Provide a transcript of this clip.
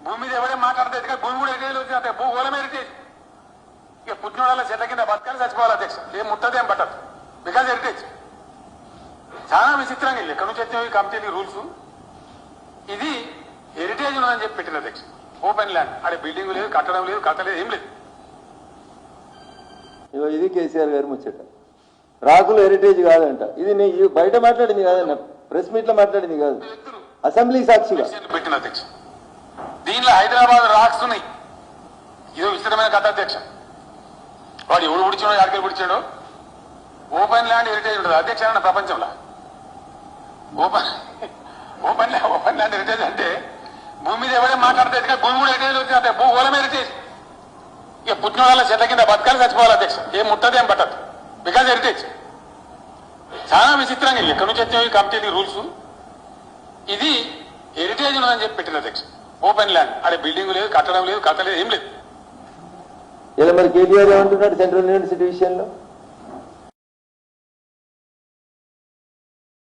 భూమి మీద ఎవరే మాట్లాడితే భూమి కూడా హెరిటేజ్ వచ్చినట్టే భూగోళం హెరిటేజ్. ఇక పుట్టినోళ్ళ చెట్ల కింద బతకాలి చచ్చిపోవాలి అధ్యక్ష, ఏం ముట్టదేం పట్టదు, బికాజ్ హెరిటేజ్. చాలా విచిత్రంగా వెళ్ళి ఎక్కడి నుంచి వచ్చాయి కమిటీ రూల్స్. ఇది హెరిటేజ్ ఉన్నదని చెప్పి పెట్టిన అధ్యక్ష. ఓపెన్ ల్యాండ్, అక్కడ బిల్డింగ్ లేదు, కట్టడం లేదు, కట్టలేదు, ఏం లేదు. ఇది కేసీఆర్ గారు ముచ్చట. రాకులు హెరిటేజ్ కాదంట. ఇది నీ బయట మాట్లాడింది కాదన్న, ప్రెస్ మీట్ లో మాట్లాడింది కాదు, అసెంబ్లీ సాక్షిగా పెట్టిన అధ్యక్ష. దీనిలో హైదరాబాద్ రాక్స్ ఉన్నాయి. ఇదో విచిత్రమైన కథ అధ్యక్ష. వాడు ఎవడు పుడిచాడో ఎక్కడికి పుడిచాడో. ఓపెన్ ల్యాండ్ హెరిటేజ్ ఉంటుంది అధ్యక్ష అన్న ప్రపంచంలో. ఓపెన్ ల్యాండ్ హెరిటేజ్ అంటే భూమి మీద ఎవరే మాట్లాడితే భూమి కూడా హెరిటేజ్ వచ్చినట్టే భూగోళం హెరిటేజ్. ఇక పుట్టినోళ్ళ చెట్ల కింద బతకాలి చచ్చిపోవాలి అధ్యక్ష, ఏం ముట్టదేం పట్టదు, బికాజ్ హెరిటేజ్. చాలా విచిత్రంగా వెళ్ళి ఎక్కడి నుంచి వచ్చాయి కమిటీ రూల్స్. ఇది హెరిటేజ్ ఉన్నదని చెప్పి పెట్టిన అధ్యక్ష. ఓపెన్ ల్యాండ్, అక్కడ బిల్డింగ్ లేదు, కట్టడం లేదు, కట్టలేదు, ఏం లేదు. ఇలా మరి కేటీఆర్ ఏమంటున్నాడు సెంట్రల్ యూనివర్సిటీ విషయంలో?